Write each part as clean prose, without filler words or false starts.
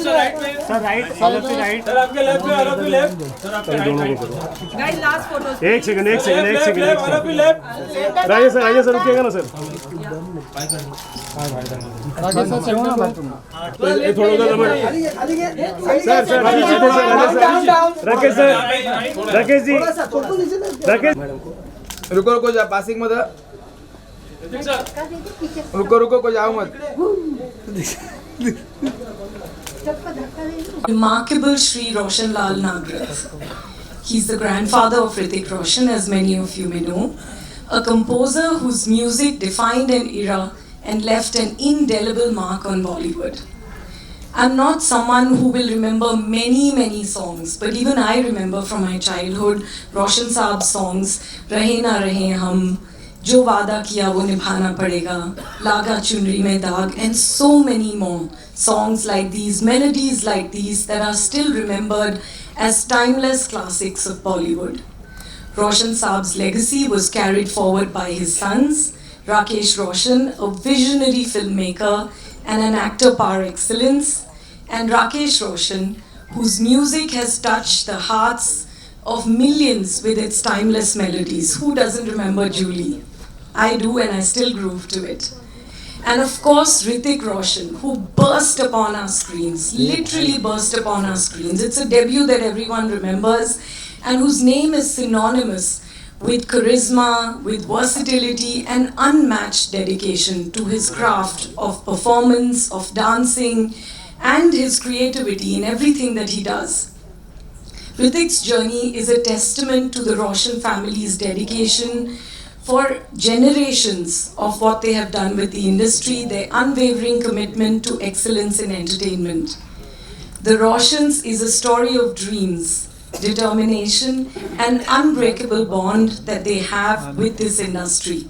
Sir right में, sir right, all of right. Sir आपके left में, ऑल ऑफ लेफ्ट, सर आपके right में। Guys last photos. एक सेकंड, एक सेकंड, एक सेकंड, एक all of second. Left. Rajesh sir रुकिएगा ना सर। ये थोड़ा सा नंबर। Sir sir Rakesh sir, Rakesh ji, Rakesh. रुको रुको जा पासिंग मत रुको रुको को जाओ मत Remarkable Shri Roshan Lal Nagrath. He's the grandfather of Hrithik Roshan, as many of you may know. A composer whose music defined an era and left an indelible mark on Bollywood. I'm not someone who will remember many songs, but even I remember from my childhood Roshan Saab's songs, Rahe Na Rahe Hum, Jo Waada Kiya Wo Nibhana Padega, Laga Chunri Mein Daag, and so many more songs like these, melodies like these that are still remembered as timeless classics of Bollywood. Roshan Saab's legacy was carried forward by his sons, Rakesh Roshan, a visionary filmmaker and an actor par excellence, and Rakesh Roshan, whose music has touched the hearts of millions with its timeless melodies. Who doesn't remember Julie? I do, and I still groove to it. And of course, Hrithik Roshan, who burst upon our screens, literally burst upon our screens. It's a debut that everyone remembers, and whose name is synonymous with charisma, with versatility, and unmatched dedication to his craft of performance, of dancing, and his creativity in everything that he does. Hrithik's journey is a testament to the Roshan family's dedication for generations of what they have done with the industry, their unwavering commitment to excellence in entertainment. The Roshans is a story of dreams, determination, and unbreakable bond that they have with this industry.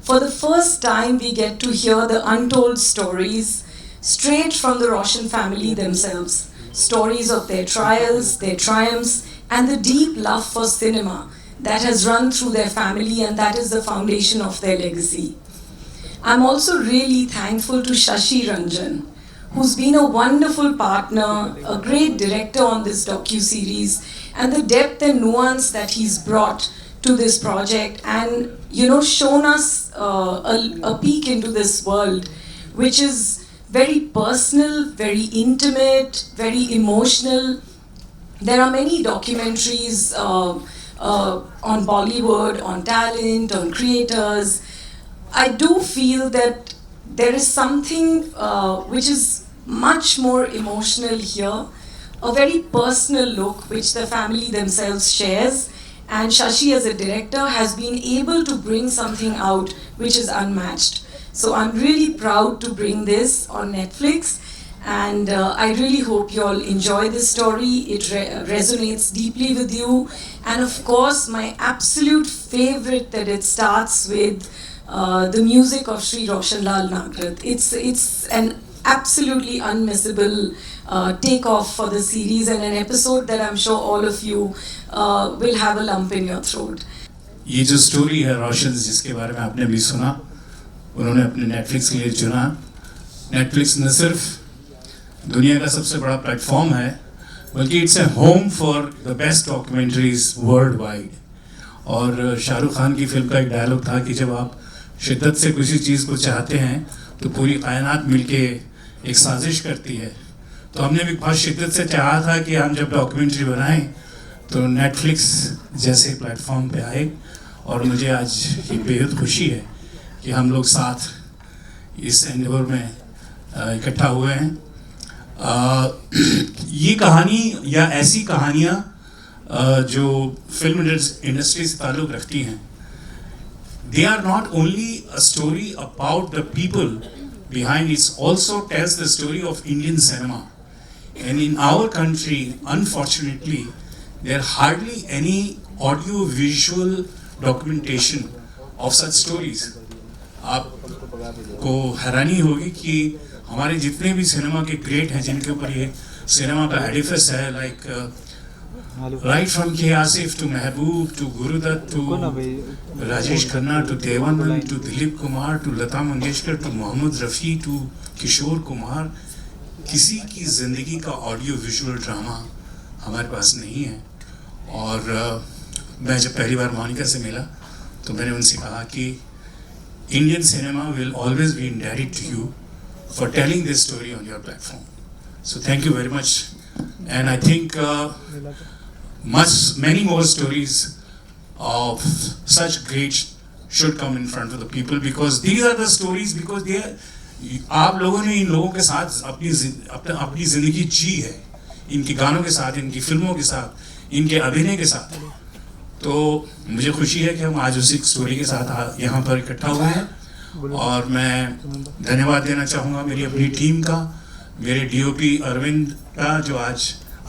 For the first time, we get to hear the untold stories straight from the Roshan family themselves. Stories of their trials, their triumphs, and the deep love for cinema that has run through their family, and that is the foundation of their legacy. I'm also really thankful to Shashi Ranjan, who's been a wonderful partner, a great director on this docu-series, and the depth and nuance that he's brought to this project, and shown us a peek into this world, which is very personal, very intimate, very emotional. There are many documentaries on Bollywood, on talent, on creators. I do feel that there is something which is much more emotional here, a very personal look which the family themselves shares, and Shashi as a director has been able to bring something out which is unmatched. So I'm really proud to bring this on Netflix, and I really hope you all enjoy this story. It resonates deeply with you, and of course my absolute favorite that it starts with the music of Shri Roshan Lal Nagrath. It's an absolutely unmissable takeoff for the series, and an episode that I'm sure all of you will have a lump in your throat. ये जो story है रोशन, जिसके बारे में आपने भी सुना, उन्होंने अपने नेटफ्लिक्स के लिए चुना। नेटफ्लिक्स न सिर्फ दुनिया का सबसे बड़ा प्लेटफॉर्म है, बल्कि it's a home for the best documentaries world wide. और शाहरुख खान की फिल्म का एक डायलॉग था कि जब आप शिद्दत से किसी चीज़ को चाहते हैं तो पूरी कायनात मिलके एक साजिश करती है। तो हमने भी बहुत शिद्दत से चाहा था कि हम जब डॉक्यूमेंट्री बनाएं तो नेटफ्लिक्स जैसे प्लेटफॉर्म पे आए, और मुझे आज ये बेहद खुशी है कि हम लोग साथ इस एंडेवर में इकट्ठा हुए हैं। ये कहानी या ऐसी कहानियाँ जो फिल्म इंडस्ट्री से ताल्लुक़ रखती हैं, they are not only a story about the people behind, it also tells the story of Indian cinema. And in our country, unfortunately, there are hardly any audio-visual documentation of such stories. आपको हैरानी होगी कि हमारे जितने भी cinema के great हैं, जिनके ऊपर ये सिनेमा का एडिफिस है, लाइक राइट फ्रॉम के Asif to Mehboob to Gurudatt to Rajesh Khanna to Devanand to Dilip Kumar to Lata Mangeshkar to Mohammad Rafi to Kishore Kumar, किसी की ज़िंदगी का ऑडियो विजुअल ड्रामा हमारे पास नहीं है। और मैं जब पहली बार मोनिका से मिला तो मैंने उनसे कहा कि Indian cinema will always be indebted to you for telling this story on your platform. So thank you very much and I think many more stories of such great should come in front of the people, because these are the stories, because they are, आप लोगों ने इन लोगों के साथ अपनी ज़िंदगी जी है, इनके गानों के साथ, इनकी फिल्मों के साथ, इनके अभिनय के साथ। तो मुझे खुशी है कि हम आज उसी स्टोरी के साथ यहाँ पर इकट्ठा हुए हैं। और मैं धन्यवाद देना चाहूँगा मेरी अपनी टीम का, मेरे डीओपी अरविंद का जो आज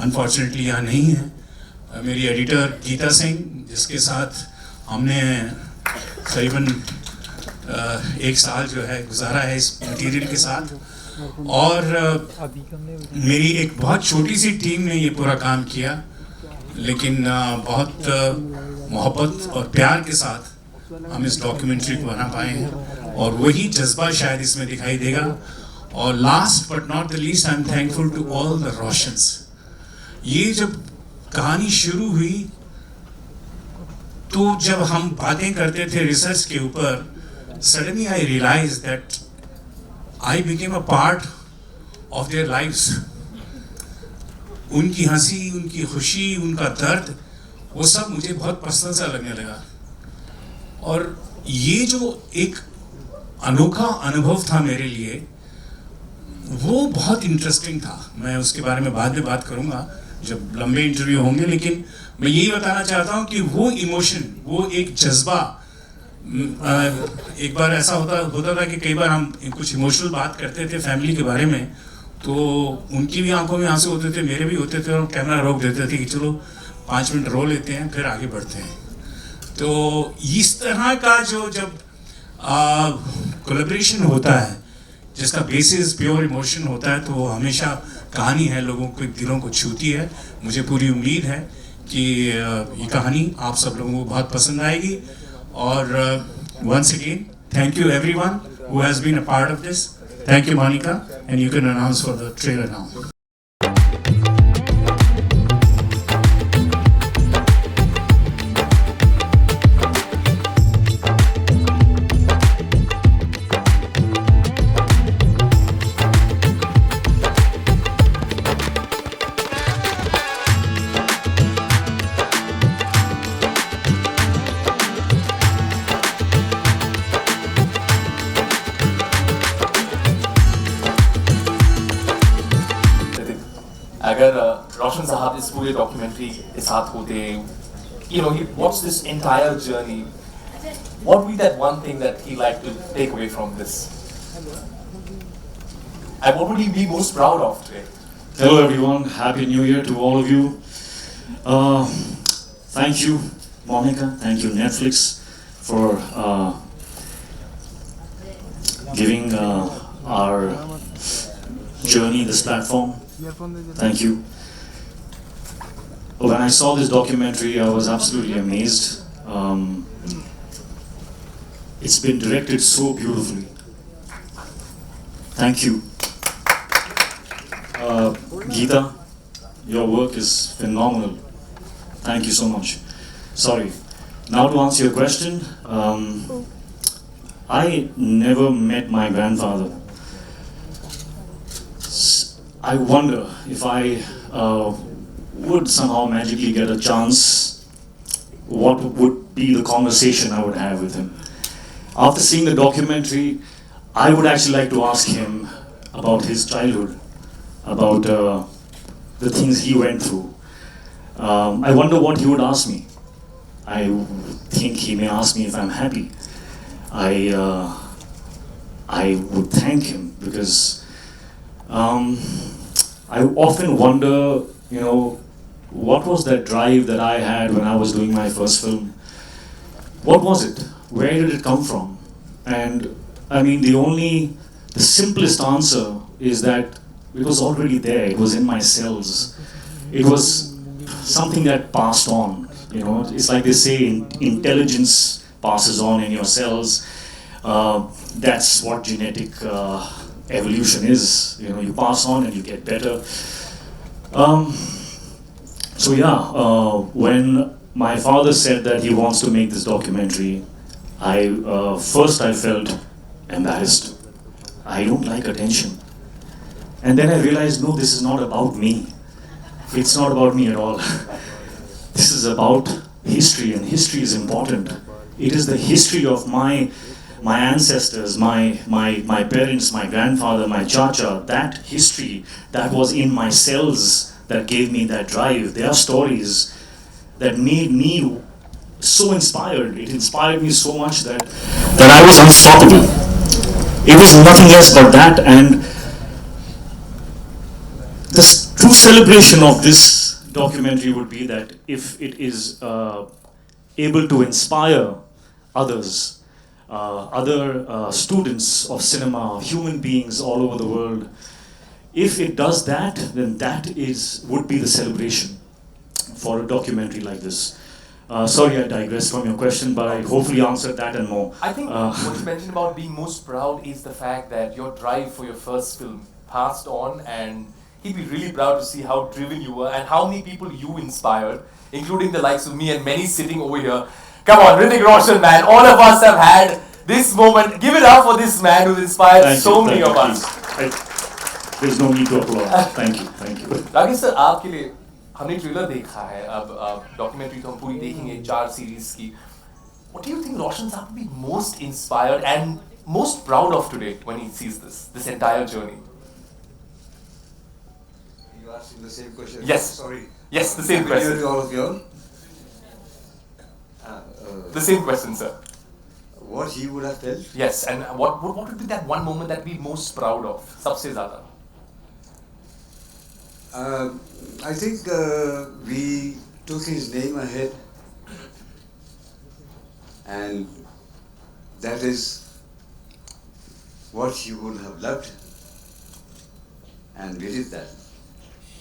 अनफॉर्चुनेटली यहाँ नहीं है, मेरी एडिटर गीता सिंह जिसके साथ हमने करीबन 1 साल जो है गुजारा है इस मटेरियल के साथ, और मेरी एक बहुत छोटी सी टीम ने ये पूरा काम किया, लेकिन बहुत मोहब्बत और प्यार के साथ हम इस डॉक्यूमेंट्री को बना पाए हैं, और वही जज्बा शायद इसमें दिखाई देगा। और last but not the least, I am thankful to all the Roshans. ये जब कहानी शुरू हुई तो जब हम बातें करते थे रिसर्च के ऊपर, suddenly I realise that I became a part of their lives. उनकी हंसी, उनकी खुशी, उनका दर्द, वो सब मुझे बहुत पर्सनल सा लगने लगा। और ये जो एक अनोखा अनुभव था मेरे लिए, वो बहुत इंटरेस्टिंग था। मैं उसके बारे में बाद में बात करूंगा जब लंबे इंटरव्यू होंगे, लेकिन मैं यही बताना चाहता हूँ कि वो इमोशन, वो एक जज्बा, एक बार ऐसा होता था कि कई बार हम कुछ इमोशनल बात करते थे फैमिली के बारे में, तो उनकी भी आंखों में आंसू होते थे, मेरे भी होते थे, और कैमरा रोक देते थे कि चलो 5 मिनट रो लेते हैं फिर आगे बढ़ते हैं। तो इस तरह का जो जब कोलैबोरेशन होता है जिसका बेसिस प्योर इमोशन होता है, तो वो हमेशा कहानी है लोगों के दिलों को छूती है। मुझे पूरी उम्मीद है कि ये कहानी आप सब लोगों को बहुत पसंद आएगी। और once again thank you everyone who has been a part of this. Thank you Monica, and you can announce for the trailer now. अगर रोशन साहब इस पूरे डॉक्यूमेंट्री के साथ होते, you know, he watched this entire journey, what would be that one thing that he liked to take away from this? And what would he be most proud of today? Hello everyone, Happy New Year to all of you. Thank you Monica, thank you Netflix for giving our journey this platform. Thank you. When I saw this documentary, I was absolutely amazed. It's been directed so beautifully. Thank you. Geeta, your work is phenomenal. Thank you so much. Sorry. Now to answer your question, I never met my grandfather. I wonder if I would somehow magically get a chance, what would be the conversation I would have with him. After seeing the documentary, I would actually like to ask him about his childhood, about the things he went through. I wonder what he would ask me. I think he may ask me if I'm happy. I would thank him because I often wonder, you know, what was that drive that I had when I was doing my first film? What was it? Where did it come from? And I mean, the simplest answer is that it was already there. It was in my cells. It was something that passed on. You know, it's like they say, intelligence passes on in your cells. That's what genetic evolution is. You know, you pass on and you get better. So yeah, when my father said that he wants to make this documentary, first I felt embarrassed. I don't like attention. And then I realized, no, this is not about me. It's not about me at all. This is about history, and history is important. It is the history of my ancestors, my parents, my grandfather, my chacha, that history that was in my cells that gave me that drive. There are stories that made me so inspired. It inspired me so much that I was unstoppable. It was nothing else but that, and the true celebration of this documentary would be that if it is able to inspire others, other students of cinema, human beings all over the world, if it does that, then that would be the celebration for a documentary like this. Sorry, I digressed from your question, but I hopefully answered that and more. I think what you mentioned about being most proud is the fact that your drive for your first film passed on, and he'd be really proud to see how driven you were and how many people you inspired, including the likes of me and many sitting over here. Come on, Hrithik Roshan, man. All of us have had this moment. Give it up for this man who's inspired so many of us. There's no need to applaud. Thank you. Rakesh sir, आपके लिए हमने trailer देखा है, अब documentary तो हम पूरी देखेंगे 4 सीरीज की. What do you think Roshan Saab will be most inspired and most proud of today when he sees this entire journey? You asking the same question? Yes. Sorry. Yes, the same question. To all of you all. The same question, sir. What he would have felt? Yes, and what would be that one moment that we're most proud of? सबसे ज़्यादा. I think we took his name ahead, and that is what he would have loved, and we did that.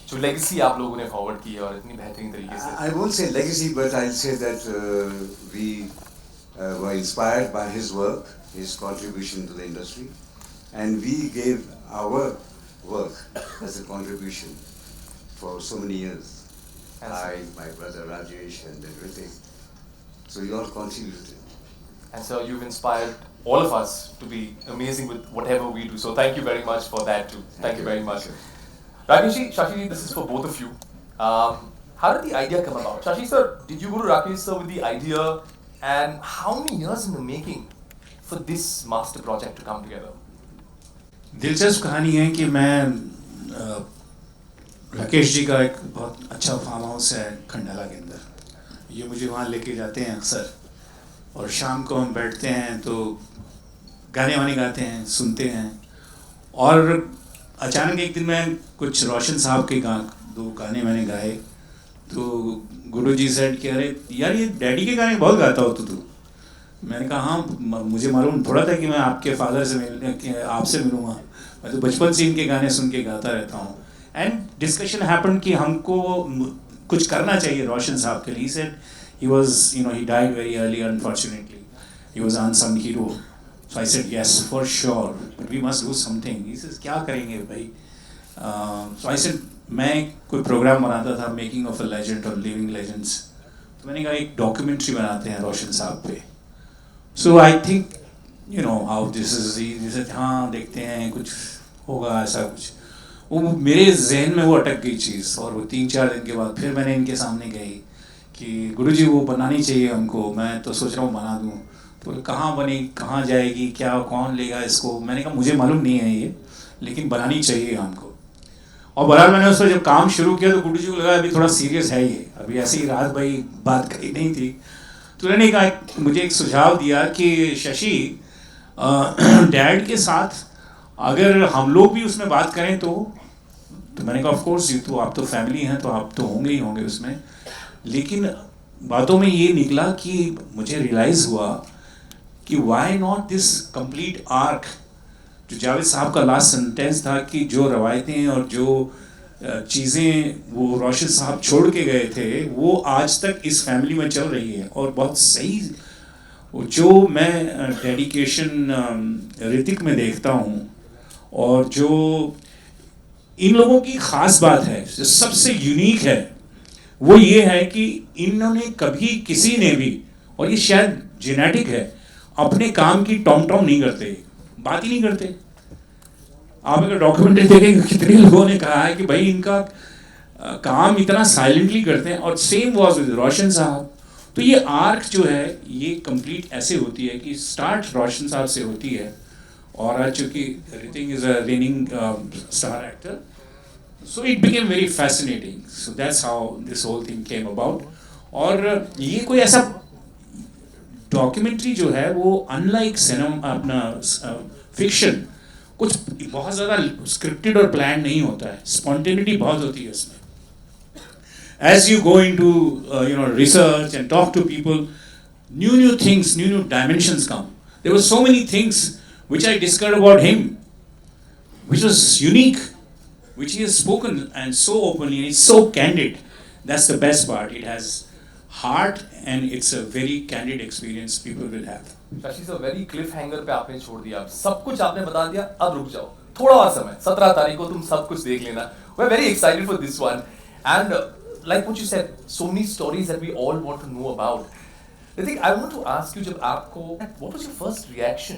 जो legacy आप लोगों ने forward की है और इतनी बेहतरीन तरीके से. I won't say legacy, but I'll say that we were inspired by his work, his contribution to the industry, and we gave our work as a contribution for so many years. I, my brother Rajesh, and then Hrithik. So we all contributed. And so you've inspired all of us to be amazing with whatever we do. So thank you very much for that too. Thank you very much. Rakesh, Shashi, this is for both of you. How did the idea come about? Shashi sir, did you go to Rakesh sir with the idea, and how many years in the making for this master project to come together? दिलचस्प कहानी है कि मैं राकेश जी का एक बहुत अच्छा farm house है खंडाला के अंदर. ये मुझे वहाँ लेके जाते हैं अक्सर, और शाम को हम बैठते हैं तो गाने वाने गाते हैं, सुनते हैं. और अचानक एक दिन मैं कुछ रोशन साहब के 2 गाने मैंने गाए, तो गुरुजी सेड कि अरे यार ये डैडी के गाने बहुत गाता हो तू. मैंने कहा हाँ, मुझे मालूम थोड़ा था कि मैं आपके फादर से मिलने आपसे मिलूँगा. मैं तो बचपन से इनके गाने सुन के गाता रहता हूँ. एंड डिस्कशन हैपन कि हमको कुछ करना चाहिए रोशन साहब के लिए. He said he was, he died very early, unfortunately. He was an unsung hero. So I said yes, for sure, but we must do something. He says क्या करेंगे भाई? So I said मैं कोई प्रोग्राम बनाता था, making of a legend और living legends. तो मैंने कहा एक डॉक्यूमेंट्री बनाते हैं रोशन साहब पे. So I think how this is. हाँ देखते हैं कुछ होगा ऐसा कुछ. वो मेरे जहन में वो अटक गई चीज़, और वो 3-4 दिन के बाद फिर मैंने इनके सामने गई कि गुरुजी वो बनानी चाहिए हमको. मैं तो सोच रहा हूँ बना दूँ. तो कहाँ बनी, कहाँ जाएगी, क्या कौन लेगा इसको? मैंने कहा मुझे मालूम नहीं है ये, लेकिन बनानी चाहिए हमको. और बहरहाल मैंने उस पर जब काम शुरू किया तो गुरुजी को लगा अभी थोड़ा सीरियस है ये, अभी ऐसे ही रात भाई बात करी नहीं थी. तो उन्होंने कहा, मुझे एक सुझाव दिया कि शशि डैड के साथ अगर हम लोग भी उसमें बात करें तो मैंने कहा ऑफ कोर्स तो आप तो फैमिली हैं तो आप तो होंगे ही होंगे उसमें. लेकिन बातों में ये निकला कि मुझे रियलाइज़ हुआ कि why not this complete arc. जो जावेद साहब का लास्ट सेंटेंस था कि जो रवायतें और जो चीज़ें वो रोशन साहब छोड़ के गए थे वो आज तक इस फैमिली में चल रही है. और बहुत सही जो मैं डेडिकेशन ऋतिक में देखता हूँ और जो इन लोगों की ख़ास बात है, जो सबसे यूनिक है, वो ये है कि इन्होंने कभी किसी ने भी, और ये शायद जेनेटिक है, अपने काम की टॉम टॉम नहीं करते, बात ही नहीं करते। आप अगर डॉक्यूमेंट्री देखेंगे कितने लोगों ने कहा है कि भाई इनका काम इतना साइलेंटली करते हैं, और सेम वाज विद रोशन साहब। तो ये आर्क जो है ये कंप्लीट ऐसे होती है कि स्टार्ट रोशन साहब से होती है, और आज चूंकि Hrithik is a raining star actor, so it became very fascinating. So that's how this whole thing came about. और ये कोई ऐसा डॉक्यूमेंट्री जो है वो अनलाइक सिनेमा अपना फिक्शन कुछ बहुत ज़्यादा स्क्रिप्टेड और प्लान नहीं होता है, स्पॉन्टेनिटी बहुत होती है इसमें। As you go into research and talk to people, new things, new dimensions come. There were so many things which I discovered about him, which was unique, which he has spoken and so openly, and it's so candid. That's the best part. It has heart and it's a very candid experience people will have. Shashi sir, very Cliff hanger पे आपने छोड़ दिया, सब कुछ आपने बता दिया, अब रुक जाओ थोड़ा और समय, 17 तारीख को तुम सब कुछ देख लेना। We are very excited for this one, and like what you said, so many stories that we all want to know about. Hrithik, I want to ask you, जब आपको, what was your first reaction?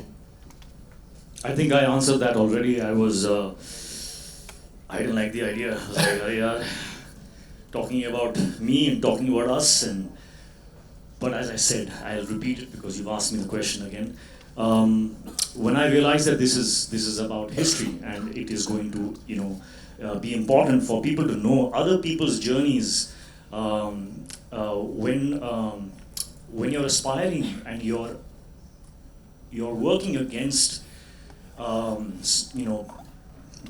I think I answered that already. I didn't like the idea. I was like, oh, yeah, talking about me and talking about us, but as I said, I'll repeat it because you've asked me the question again. When I realized that this is about history and it is going to be important for people to know other people's journeys, when you're aspiring and you're working against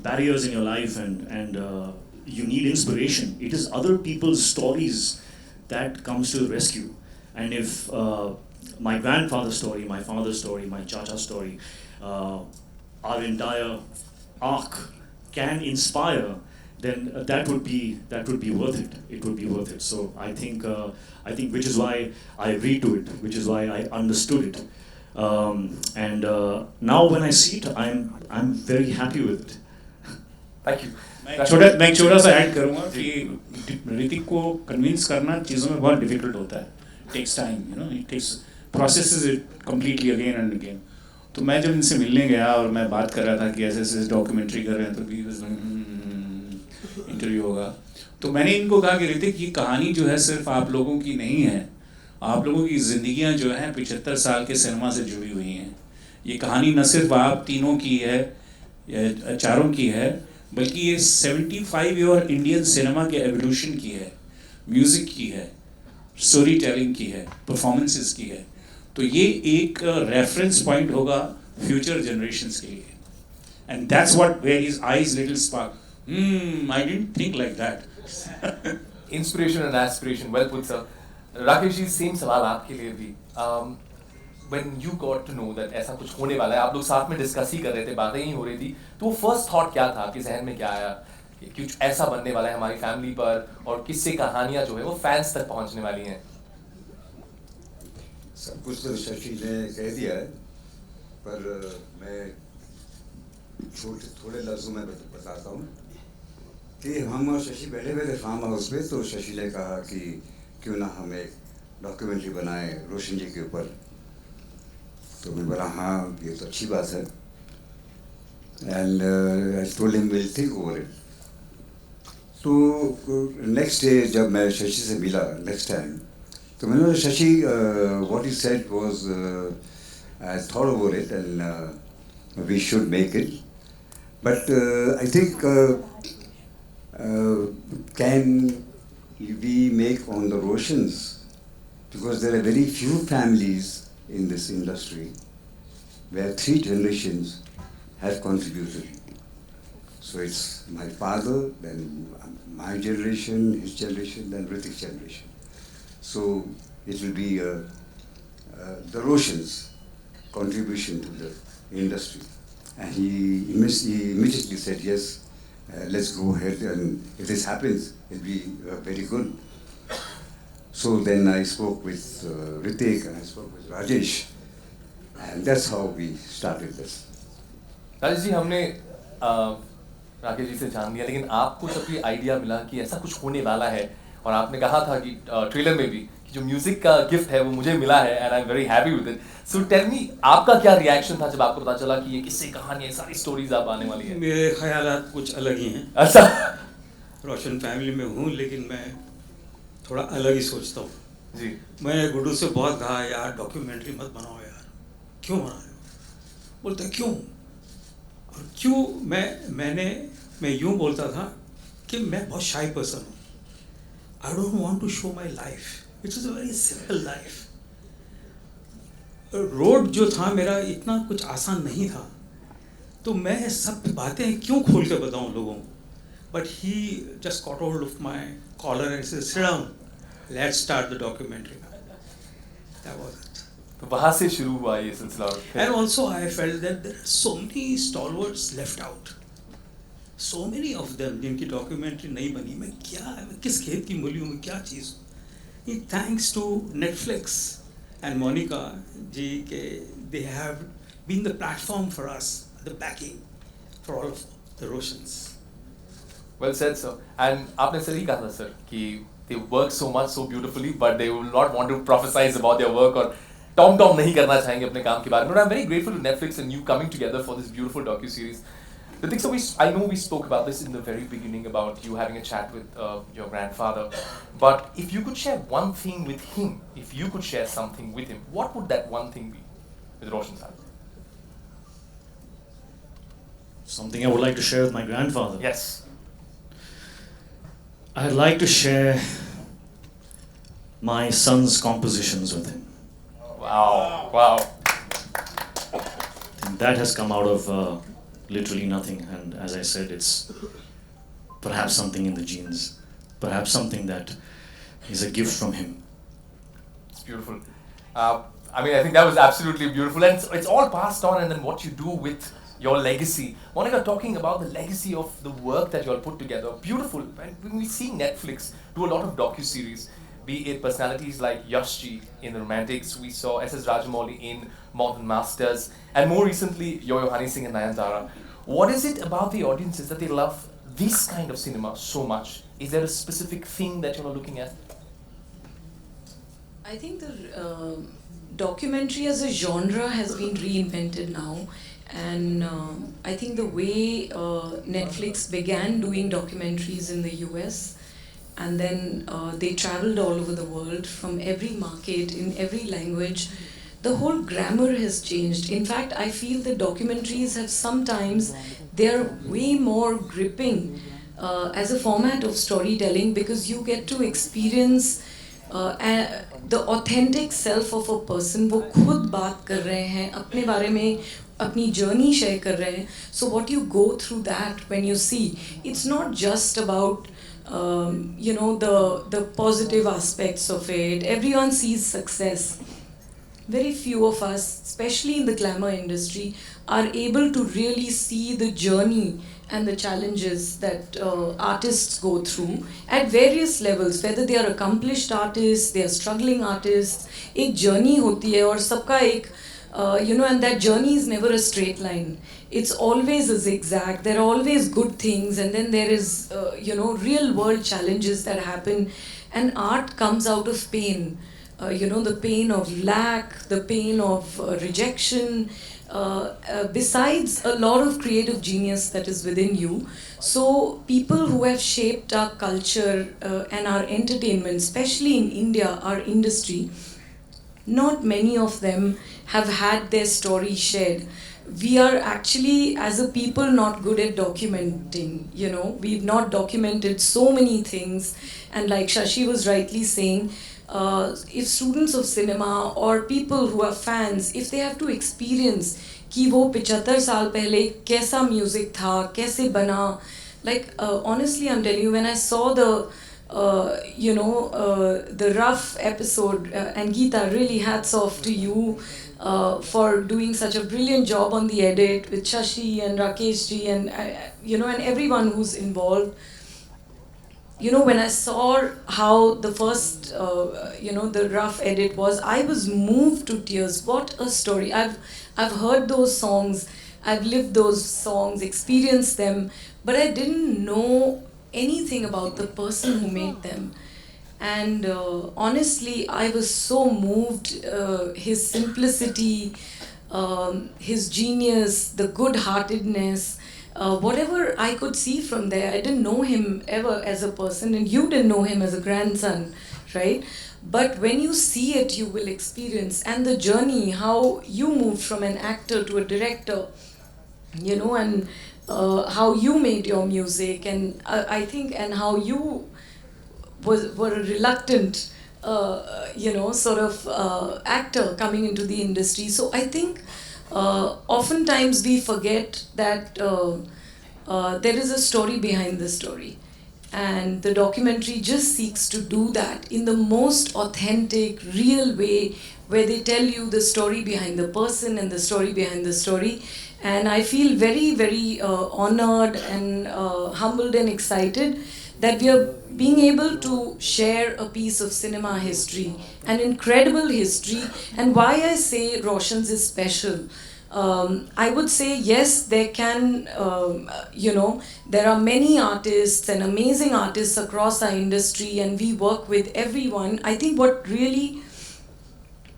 barriers in your life and you need inspiration, it is other people's stories that comes to the rescue. And if my grandfather's story, my father's story, my chacha's story, our entire arc can inspire, then that would be worth it. It would be worth it. So I think which is why I agreed to it, which is why I understood it. And now when I see it, I'm very happy with it. Thank you. मैं एक छोटा सा add करूँगा कि ऋतिक को convince करना चीज़ों में बहुत डिफिकल्ट होता है, takes time, it takes processes it completely again and again. तो मैं जब इनसे मिलने गया और मैं बात कर रहा था कि ऐसे ऐसे डॉक्यूमेंट्री कर रहे हैं, तो इंटरव्यू होगा, तो मैंने इनको कहा कि ऋतिक, ये कहानी जो है सिर्फ आप लोगों की नहीं है, आप लोगों की ज़िंदगियाँ जो हैं 75 साल के सिनेमा से जुड़ी हुई हैं। ये कहानी न सिर्फ आप तीनों की है या चारों की है, बल्कि ये 75 ईयर इंडियन सिनेमा के एवोल्यूशन की है, म्यूज़िक की है, स्टोरी टेलिंग की है, परफॉर्मेंसेस की है। तो ये एक रेफरेंस पॉइंट होगा फ्यूचर जनरेशन्स के लिए, and that's what where his eyes little spark, I didn't think like that. Inspiration and aspiration, well put sir. Rakesh ji, same सवाल आपके लिए भी। When you got to know that ऐसा कुछ होने वाला है, आप लोग साथ में डिस्कस ही कर रहे थे, बातें ही हो रही थी, तो वो फर्स्ट थॉट क्या था आपके जहन में, क्या आया कि कुछ ऐसा बनने वाला है हमारी फैमिली पर, और किससे कहानियां जो है वो फैंस तक पहुंचने वाली हैं? सब कुछ तो शशि ने कह दिया है, पर मैं थोड़े लफ्जों में बताता हूँ कि हम और शशि बैठे हुए थे फार्म हाउस पे, तो शशि ने कहा कि क्यों ना हम एक डॉक्यूमेंट्री बनाए रोशन जी के ऊपर। तो मैं बोला हाँ, ये तो अच्छी बात है, and I told him will think over it. तो नेक्स्ट डे जब मैं शशि से मिला नेक्स्ट टाइम, तो मैंने बोला Shashi, what you said was, I thought over it and we should make it, but I think can we make on the Roshans, because there are very few families in this industry where 3 generations have contributed. So it's my father, then my generation, his generation, then Ritik's generation. So it will be the Roshans' contribution to the industry. And he immediately said yes. Let's go ahead, and if this happens, it'll be very good. So then I spoke with Ritik and I spoke with Rajesh, and that's how we started this. Rajesh ji, हमने राकेश जी से जान लिया, लेकिन आपको जब ये idea मिला कि ऐसा कुछ होने वाला है, और आपने कहा था कि ट्रेलर में भी कि जो म्यूजिक का गिफ्ट है वो मुझे मिला है and I am very happy with it, so tell me आपका क्या रिएक्शन था जब आपको पता चला कि ये किस्से कहानी है, सारी स्टोरीज आप आने वाली है? मेरे ख्यालात कुछ अलग ही हैं। अच्छा। रोशन फैमिली में हूँ, लेकिन मैं थोड़ा अलग ही सोचता हूँ जी। मैंने गुड्डू से बहुत कहा, यार डॉक्यूमेंट्री मत बनाओ यार, क्यों बना रहे हो? बोलते क्यों? और क्यों मैं यूँ बोलता था कि मैं बहुत शाई पर्सन हूँ, I don't want to show my life, it's is a very simple life. Road जो था मेरा इतना कुछ आसान नहीं था, तो मैं सब बातें क्यों खोल के बताऊँ लोगों को? But he just caught hold of my collar and said sit down, let's start the documentary. That was it. तो वहाँ से शुरू हुआ ये सिलसिला। And also I felt that there are so many stalwarts left out. So many of them जिनकी documentary नहीं बनी। मैं किस खेत की मूली हूँ, मैं क्या चीज़ हूँ? Thanks to Netflix and Monica जी के they have been the platform for us, the backing for all of the Roshans. Well said, sir. And आपने सही कहा था सर कि they work so much so beautifully, but they will not want to prophesize about their work और Tom नहीं करना चाहेंगे अपने काम के बारे में. But I'm very grateful to Netflix and you coming together for this beautiful docu-series. Ritik, so I know we spoke about this in the very beginning about you having a chat with your grandfather. But if you could share one thing with him, if you could share something with him, what would that one thing be with Roshan sir? Something I would like to share with my grandfather. Yes. I'd like to share my son's compositions with him. Wow, wow. That has come out of literally nothing, and as I said, it's perhaps something in the genes, perhaps something that is a gift from him. It's beautiful. I mean, I think that was absolutely beautiful, and it's all passed on, and then what you do with your legacy. Monica, talking about the legacy of the work that you all put together, beautiful. And when we see Netflix do a lot of docu-series, be it personalities like Yashji in The Romantics, we saw S.S. Rajamouli in Modern Masters, and more recently, Yo-Yo Honey Singh and Nayanthara. What is it about the audiences that they love this kind of cinema so much? Is there a specific thing that you're looking at? I think the documentary as a genre has been reinvented now. And I think the way Netflix began doing documentaries in the US, and then they traveled all over the world from every market, in every language, the whole grammar has changed. In fact, I feel the documentaries have sometimes, they're way more gripping as a format of storytelling, because you get to experience the authentic self of a person. वो खुद बात कर रहे हैं अपने बारे में, अपनी जर्नी शेयर कर रहे हैं. So what you go through that when you see, it's not just about you know, the positive aspects of it. Everyone sees success. Very few of us, especially in the glamour industry, are able to really see the journey and the challenges that artists go through at various levels, whether they are accomplished artists, they are struggling artists. एक journey होती है और सबका एक you know, and that journey is never a straight line. It's always a zigzag. There are always good things, and then there is you know, real world challenges that happen, and art comes out of pain. You know, the pain of lack, the pain of rejection, besides a lot of creative genius that is within you. So people who have shaped our culture and our entertainment, especially in India, our industry, not many of them have had their story shared. We are actually, as a people, not good at documenting. You know, we've not documented so many things, and like Shashi was rightly saying, if students of cinema or people who are fans, if they have to experience कि वो 75 साल पहले कैसा music था, कैसे बना, like honestly I'm telling you, when I saw the you know, the rough episode, and Geeta, really hats off to you for doing such a brilliant job on the edit with Shashi and Rakesh ji and you know, and everyone who's involved. You know, when I saw how the first you know, the rough edit was, I was moved to tears. What a story. I've heard those songs I've lived those songs, experienced them, but I didn't know anything about the person who made them. And honestly, I was so moved, his simplicity, his genius, the good-heartedness, whatever I could see from there. I didn't know him ever as a person, and you didn't know him as a grandson, right? But when you see it, you will experience. And the journey, how you moved from an actor to a director, you know, and how you made your music, and I think, and how you were a reluctant, you know, sort of actor coming into the industry. So I think oftentimes we forget that there is a story behind the story. And the documentary just seeks to do that in the most authentic, real way, where they tell you the story behind the person and the story behind the story. And I feel very, very honored and humbled and excited that we are being able to share a piece of cinema history, an incredible history. And why I say Roshan's is special, I would say, yes, there can, you know, there are many artists and amazing artists across our industry, and we work with everyone. I think what really,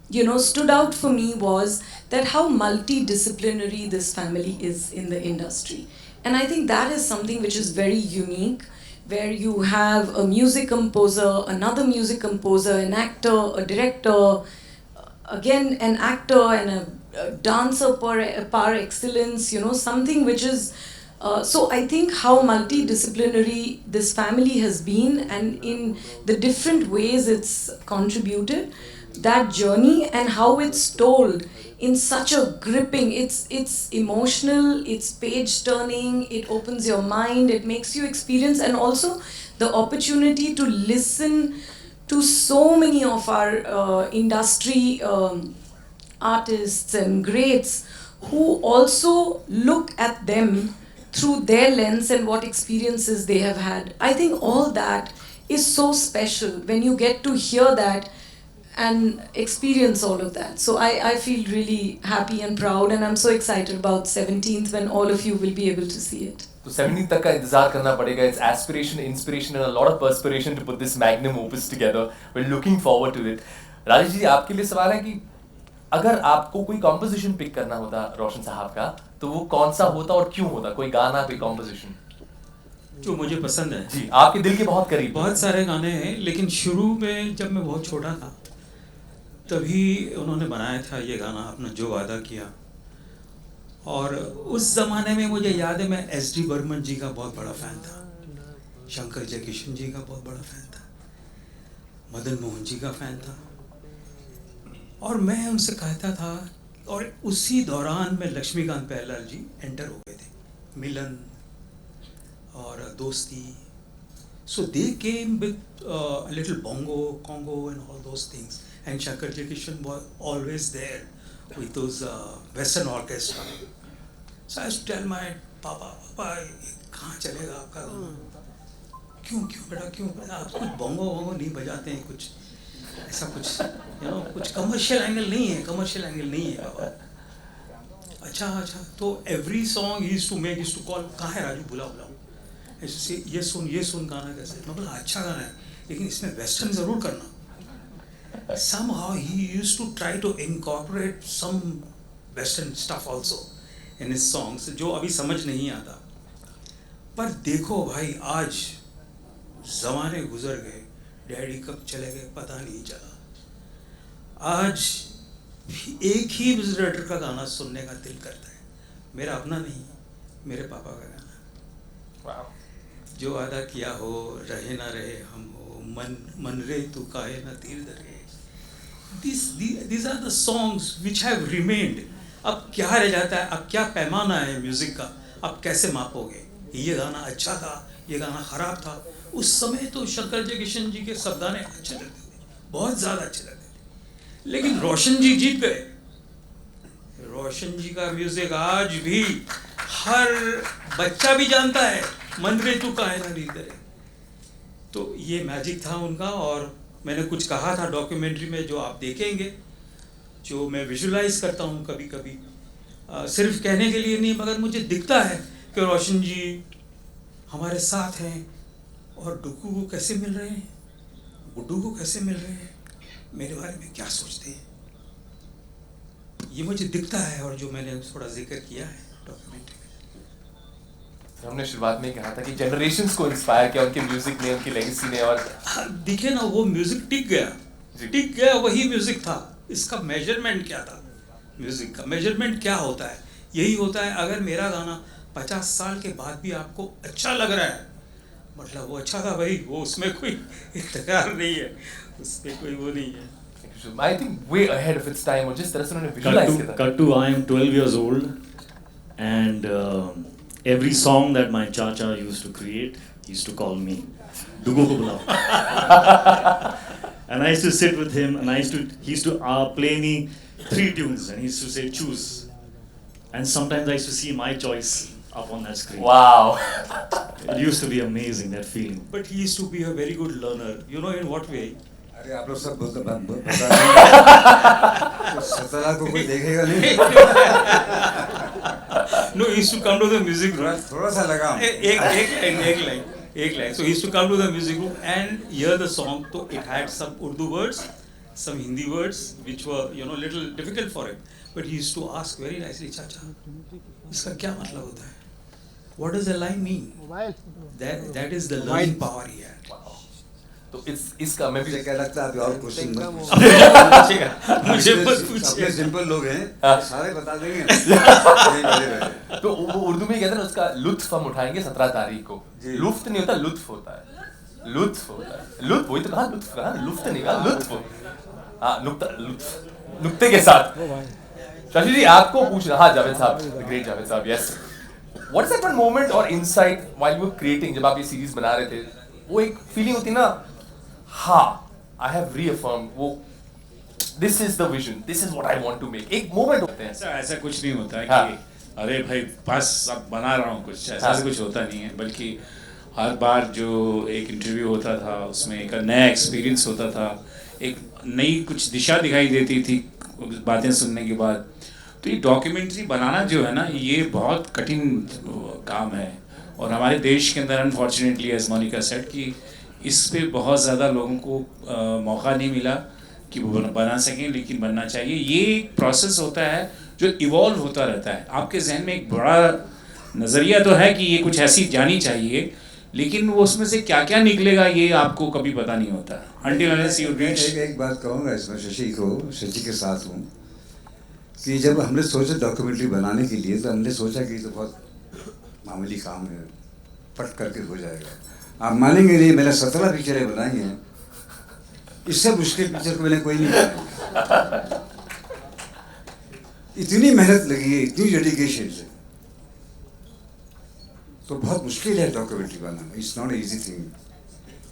you know, stood out for me was that how multidisciplinary this family is in the industry. And I think that is something which is very unique, where you have a music composer, another music composer, an actor, a director, again an actor, and a dancer par excellence, you know, something which is, so I think how multidisciplinary this family has been, and in the different ways it's contributed, that journey, and how it's told in such a gripping, it's emotional, it's page turning, it opens your mind, it makes you experience, and also the opportunity to listen to so many of our industry artists and greats who also look at them through their lens and what experiences they have had. I think all that is so special when you get to hear that and experience all of that. So I feel really happy and proud, and I'm so excited about 17th when all of you will be able to see it. तो 17 तक का इंतजार करना पड़ेगा. It's aspiration, inspiration and a lot of perspiration to put this magnum opus together. We're looking forward to it. Rajesh ji, आपके लिए सवाल है कि अगर आपको कोई कॉम्पोजिशन पिक करना होता रोशन साहब का, तो वो कौन सा होता और क्यों होता? कोई गाना, कोई कॉम्पोजिशन जो मुझे पसंद है जी, आपके दिल के बहुत करीब. बहुत सारे गाने हैं, लेकिन शुरू में जब मैं बहुत छोटा था तभी उन्होंने बनाया था ये गाना, अपना जो वादा किया. और उस ज़माने में मुझे याद है, मैं एस डी बर्मन जी का बहुत बड़ा फ़ैन था, शंकर जयकिशन जी का बहुत बड़ा फ़ैन था, मदन मोहन जी का फ़ैन था. और मैं उनसे कहता था, और उसी दौरान में लक्ष्मीकांत प्यारेलाल जी एंटर हो गए थे, मिलन और Dosti. So they came with little bongo, congo and all those things, and Shankar Jaikishan was always there with those Western orchestra. So I used to tell my पापा कहाँ चलेगा आपका गाना? क्यों बेटा क्यों? आप कुछ bongo नहीं बजाते हैं, कुछ ऐसा कुछ, you know, कुछ कमर्शियल एंगल नहीं है बाबा. अच्छा. तो every song he used to call, कहाँ है राजू, बुलाओ. ऐसे से ये सुन गाना कैसे? मैं बोला अच्छा गाना है, लेकिन इसमें वेस्टर्न ज़रूर करना. Somehow he used to try to incorporate some western stuff also in his songs, जो अभी समझ नहीं आता. पर देखो भाई, आज ज़माने गुजर गए, डैडी कब चले गए पता नहीं चला. आज एक ही विज़िटर का गाना सुनने का दिल करता है, मेरा अपना नहीं, मेरे पापा का गाना. जो वादा किया हो, रहे ना रहे हम हो, मन रे तू काहे ना तीर दरे. These are the songs which have remained. अब क्या रह जाता है, अब क्या पैमाना है म्यूज़िक का, अब कैसे मापोगे? ये गाना अच्छा था, ये गाना ख़राब था. उस समय तो शंकर जयकिशन जी के शब्दाने अच्छे लगते थे, बहुत ज़्यादा अच्छे लगते थे. लेकिन रोशन जी जीत गए. रोशन जी का म्यूज़िक आज भी हर बच्चा भी जानता है, मन रे तू काहे ना तीर दरे. तो ये मैजिक था उनका. और मैंने कुछ कहा था डॉक्यूमेंट्री में, जो आप देखेंगे, जो मैं विजुलाइज करता हूँ कभी कभी, सिर्फ कहने के लिए नहीं, मगर मुझे दिखता है कि रोशन जी हमारे साथ हैं और डुगू को कैसे मिल रहे हैं, गुड्डू को कैसे मिल रहे हैं, मेरे बारे में क्या सोचते हैं, ये मुझे दिखता है। और जो मैंने थोड़ा जिक्र किया है डॉक्यूमेंट्री में, हमने शुरुआत में कहा था कि जनरेशंस को इंस्पायर किया उनके म्यूजिक ने, उनकी लेगेसी ने, और दिखे ना वो म्यूजिक टिक गया, वही म्यूजिक था। इसका मेजरमेंट क्या था? म्यूजिक का मेजरमेंट क्या होता है? यही होता है, अगर मेरा गाना 50 साल के बाद भी आपको अच्छा लग रहा है, मतलब वो अच्छा था भाई, वो उसमें कोई तकरार नहीं है, उसमें कोई वो नहीं है। I think way ahead of its time, और जिस तरह से उन्होंने visualize किया था। Kattu, I am 12 years old, and every song that my chacha used to create, he used to call me, Dugo ko bulao. And I used to sit with him, and he used to play me 3 tunes, and he used to say choose. And sometimes I used to see my choice up on that screen. Wow. It used to be amazing, that feeling. But he used to be a very good learner. You know in what way? अरे आप लोग सब सतरा को कोई देखेगा नहीं। No, he used to come to the music room. थोड़ा सा लगा। एक line. So he used to come to the music room and hear the song. So it had some Urdu words, some Hindi words, which were little difficult for him. But he used to ask very nicely, Chacha, इसका क्या मतलब होता है? What does the line mean? That is the learning power here. तो इसका मैं भी मुझे क्या लगता है अभी और क्वेश्चन मुझे मत पूछिए। अपने सिंपल लोग हैं, सारे बता देंगे। तो वो उर्दू में कहते हैं ना, उसका लुत्फ हम उठाएंगे 17 तारीख को। लुत्फ नहीं होता, लुत्फ होता है। लुत्फ होता है, लुत्फ वही तो कहा, लुत्फ कहा, लुत्फ नहीं कहा, लुत्फ। हाँ, नुक्ते के साथ। शशि जी आपको पूछना, हाँ जावेद साहब, ग्रेट जावेद साहब, yes. What is that one moment or insight while you were creating, जब आप ये सीरीज बना रहे थे, वो एक फीलिंग होती ना, हाँ, I have reaffirmed, वो this is the vision, this is what I want to make, एक मोमेंट होते हैं। ऐसा कुछ नहीं होता है कि अरे भाई बस अब बना रहा हूँ कुछ, ऐसा कुछ होता नहीं है, बल्कि हर बार जो एक इंटरव्यू होता था उसमें एक नया एक्सपीरियंस होता था, एक नई कुछ दिशा दिखाई देती थी बातें सुनने के बाद। तो ये डॉक्यूमेंट्री बनाना जो है ना, ये बहुत कठिन काम है, और हमारे देश के अंदर अनफॉर्चुनेटली एज मोनिका सेड कि इस पे बहुत ज़्यादा लोगों को मौका नहीं मिला कि वो बना सकें, लेकिन बनना चाहिए। ये एक प्रोसेस होता है जो इवॉल्व होता रहता है। आपके जहन में एक बड़ा नज़रिया तो है कि ये कुछ ऐसी जानी चाहिए, लेकिन वो उसमें से क्या क्या निकलेगा ये आपको कभी पता नहीं होता। Until unless you reach। एक बात कहूँगा इसमें शशि के साथ हूँ कि जब हमने सोचा डॉक्यूमेंट्री बनाने के लिए, तो हमने सोचा कि तो बहुत मामूली काम है, फट करके हो जाएगा। आप मानेंगे नहीं, मैंने 17 पिक्चरें बनाई हैं, इससे मुश्किल पिक्चर को मैंने कोई नहीं बनाई। इतनी मेहनत लगी है, इतनी डेडिकेशन से, तो बहुत मुश्किल है documentary banana. It's not easy thing.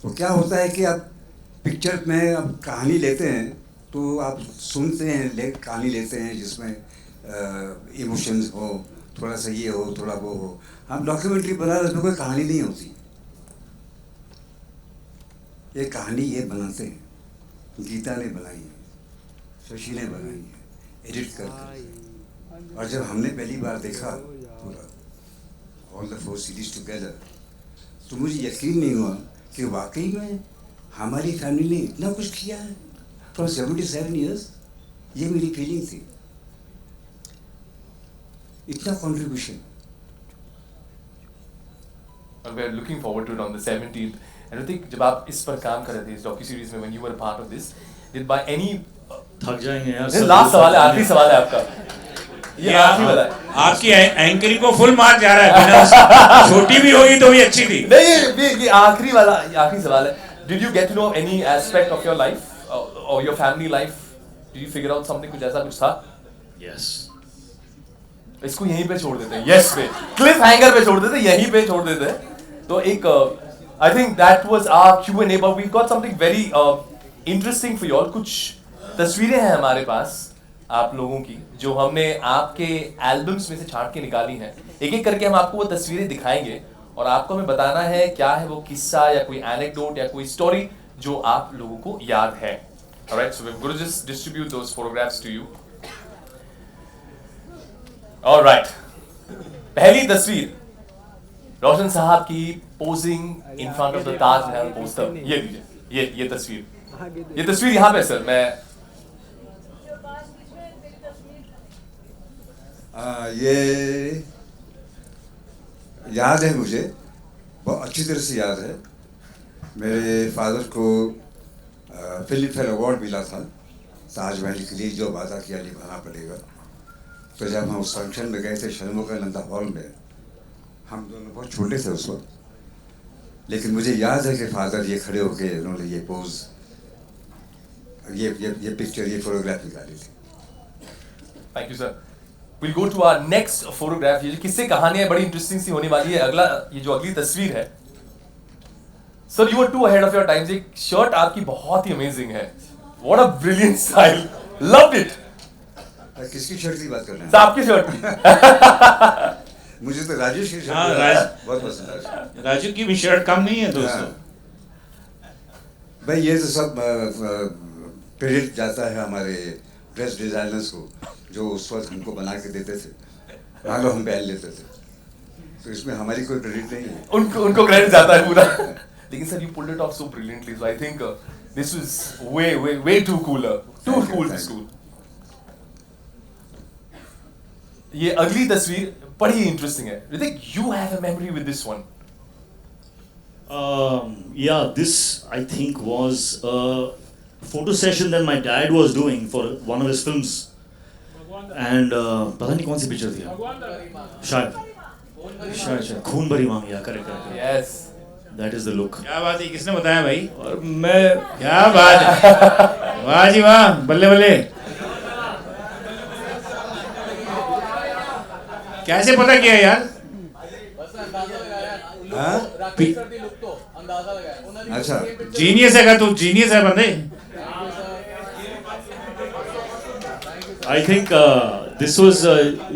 तो क्या होता है कि आप पिक्चर में आप कहानी लेते हैं, तो आप सुनते हैं, कहानी लेते हैं जिसमें इमोशंस हो, थोड़ा सा ये हो, थोड़ा वो हो। हम डॉक्यूमेंट्री बना रहे, उसमें कोई कहानी नहीं होती। ये कहानी ये बनाते हैं, गीता ने बनाई है, शशि ने बनाई है, एडिट करके। और जब हमने पहली बार देखा पूरा ऑल द 4 सीरीज टुगेदर, तो मुझे यकीन नहीं हुआ कि वाकई में हमारी फैमिली ने इतना कुछ किया है फॉर 77 ईयर्स। ये मेरी फीलिंग थी, इतना contribution. And we are looking forward to it on the 17th. And I think जब आप इस पर काम कर रहे थे इस डॉक्यू सीरीज में, when you were a part of this, did by any थक जाएंगे यार। लास्ट सवाल है, आखिरी सवाल है आपका, ये आखिरी वाला है। आपकी एंकरिंग को फुल मार्क जा रहा है, बिना छोटी भी होगी तो भी अच्छी थी। नहीं, ये आखिरी वाला, आखिरी सवाल है। Did you get to know any aspect of your life or your family life? Did you figure out something, कुछ ऐसा कुछ था? Yes. इसको यहीं पे छोड़ देते हैं, यस पे, क्लिफ हैंगर पे छोड़ देते हैं, यहीं पे छोड़ देते हैं। तो एक I think that was our Q&A, but we got something very interesting for you all. कुछ तस्वीरें हैं हमारे पास आप लोगों की, जो हमने आपके एल्बम्स में से छांट के निकाली हैं। एक एक करके हम आपको वो तस्वीरें दिखाएंगे और आपको हमें बताना है क्या है वो किस्सा या कोई एनेक्डोट या कोई स्टोरी जो आप लोगों को याद है। Alright, so we're going to just distribute those photographs to you. Alright, पहली तस्वीर रोशन साहब की posing in front of the Taj Mahal poster. ये लीजिए, ये तस्वीर यहाँ पे सर। मैं ये याद है मुझे, बहुत अच्छी तरह से याद है। मेरे फादर को फिल्म फेयर अवार्ड मिला था ताजमहल के लिए, जो वादा किया निभाना पड़ेगा। तो जब हम उस फंक्शन में गए थे षणमुखानंद हॉल में, हम दोनों बहुत छोटे थे उस वक्त, लेकिन मुझे याद है कि फादर ये खड़े होके उन्होंने ये पोज, ये पिक्चर, ये फोटोग्राफ निकाली थी। Thank you sir. Will go to our next photograph. ये जो किस्से कहानियां बड़ी इंटरेस्टिंग सी होने वाली है। ये जो अगली तस्वीर है sir, you were too ahead of your times. एक शर्ट आपकी बहुत ही अमेजिंग है। What a brilliant style, loved it. किसकी शर्ट की बात कर रहे हैं? आपकी शर्ट की। मुझे तो राजेश की शर्ट बहुत पसंद है। राजू की भी शर्ट कम नहीं है दोस्तों। भाई ये तो सब क्रेडिट जाता है हमारे ड्रेस डिजाइनर्स को, जो उस वक्त हमको बना के देते थे, मान लो हम पहन लेते थे, तो इसमें हमारी कोई क्रेडिट नहीं है। उनको क्रेडिट जाता है पूरा। लेकिन sir, you pulled it off so brilliantly, so I think this was way too cooler, too cool to school. ये अगली तस्वीर बड़ी इंटरेस्टिंग है। Hrithik, you have a memory with this one. Yeah, this I think was a photo session that my dad was doing for one of his films, and पता नहीं कौन सी picture थी, शायद खून भरी मांग, या correct. Yes, that is the look। क्या बात है, किसने बताया भाई? और मैं क्या बात है, वाह जी वाह, बल्ले बल्ले। कैसे पता किया यार? अच्छा, जीनियस है, तू जीनियस है बंदे। I think this was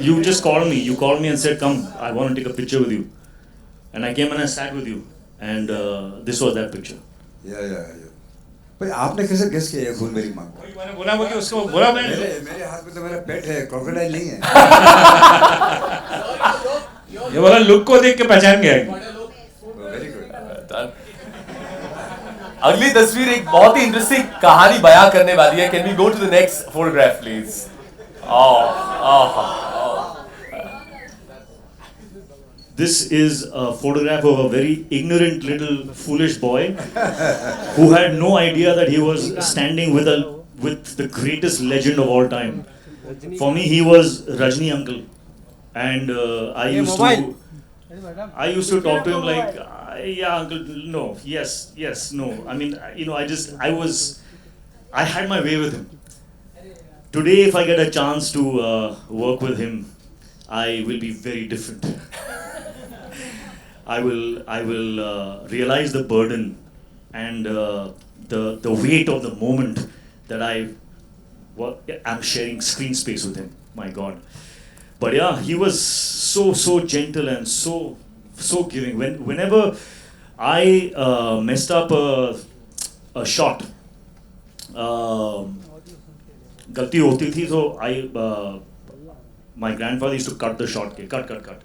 you just called me. You called me and said, "Come, I want to take a picture with you," and I came and I sat with you, and this was that picture। या भाई आपने कैसे guess किया खून मेरी मांग? मैंने बोला वो कि उसको बोला मैंने। मेरे हाथ में तो मेरा पेट है, क्रोकोडाइल नहीं है। ये बोला लुक को देख के पहचान गया। Very good. अगली तस्वीर एक बहुत ही इंटरेस्टिंग कहानी बयां करने वाली है। Can we go to the next photograph please? This is a photograph of a very ignorant little foolish boy who had no idea that he was standing with the greatest legend of all time. For me, he was Rajni uncle, and I used to talk to him like, yeah uncle, no, yes, no. I mean, I had my way with him. Today, if I get a chance to work with him, I will be very different. I will realize the burden and the weight of the moment that I'm sharing screen space with him. My God. But yeah, he was so gentle and so giving. Whenever I messed up a shot, गलती होती थी, so my grandfather used to cut the shot, cut.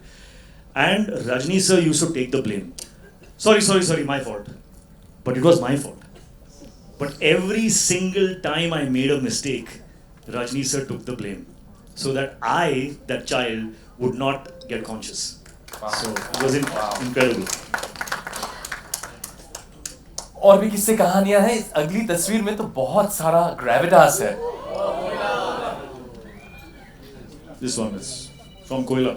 And Rajni sir used to take the blame. Sorry, my fault. But it was my fault. But every single time I made a mistake, Rajni sir took the blame, so that that child, would not get conscious. Wow. So it was incredible. और भी किससे कहानियां हैं। इस अगली तस्वीर में तो बहुत सारा ग्रेविटास है। This one is from Koila.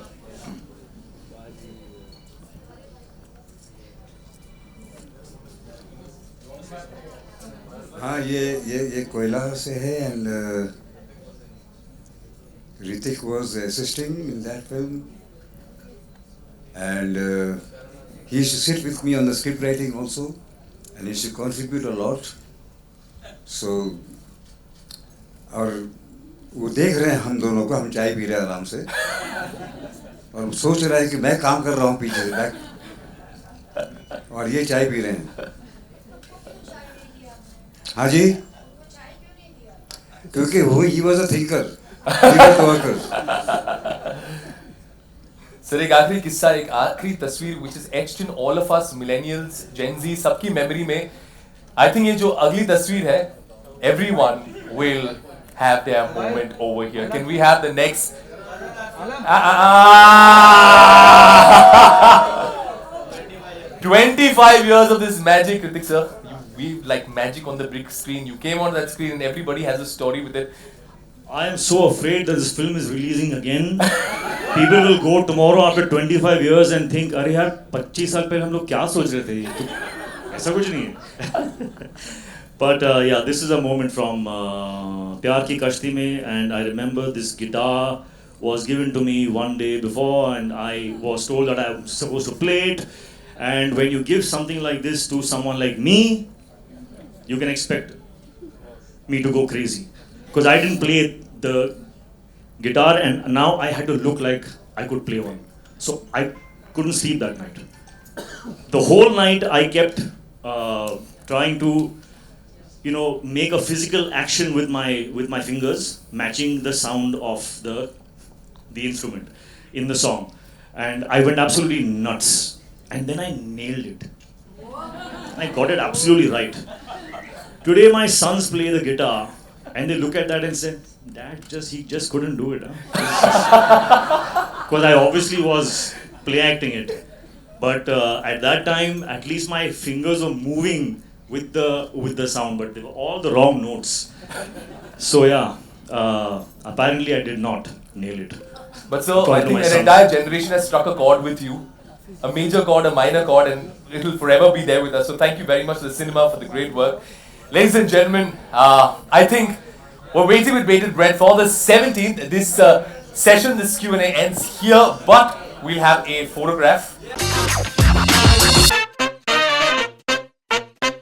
हाँ, ये कोयला से है, and Hrithik was assisting in that film, and he used to sit with me on the script writing also, and he used to contribute a lot. So, और वो देख रहे हैं हम दोनों को, हम चाय पी रहे हैं आराम से, और सोच रहा है कि मैं काम कर रहा हूँ पीछे बैक, और ये चाय पी रहे हैं। हाँ जी, क्योंकि वो he was a thinker, worker. Sir एक आखिरी किस्सा, एक आखिरी तस्वीर which is etched in all of us millennials, Gen Z, सबकी मेमोरी में. I think ये जो अगली तस्वीर है, everyone will have their moment over here. Can we have the next? 25 years of this magic, Hrithik sir. You weave like magic on the big screen. You came on that screen and everybody has a story with it. I am so afraid that this film is releasing again. People will go tomorrow after 25 years and think, अरे यार 25 साल पहले हम लोग क्या सोच रहे थे? तो ऐसा कुछ नहीं है. But yeah, this is a moment from प्यार की कश्ती में, and I remember this guitar was given to me one day before, and I was told that I was supposed to play it. And when you give something like this to someone like me, you can expect me to go crazy. Because I didn't play the guitar, and now I had to look like I could play one. So I couldn't sleep that night. The whole night I kept trying to, make a physical action with my fingers, matching the sound of the instrument in the song, and I went absolutely nuts. And then I nailed it. I got it absolutely right. Today my sons play the guitar. And they look at that and say, Dad, he just couldn't do it. Because I obviously was play acting it. But at that time, at least my fingers were moving with the sound, but they were all the wrong notes. So yeah, apparently I did not nail it. But so I think an entire generation has struck a chord with you. A major chord, a minor chord, and it will forever be there with us. So thank you very much to the cinema for the great work. Ladies and gentlemen, I think we're waiting with bated breath for the 17th. This session, this Q&A ends here, but we'll have a photograph.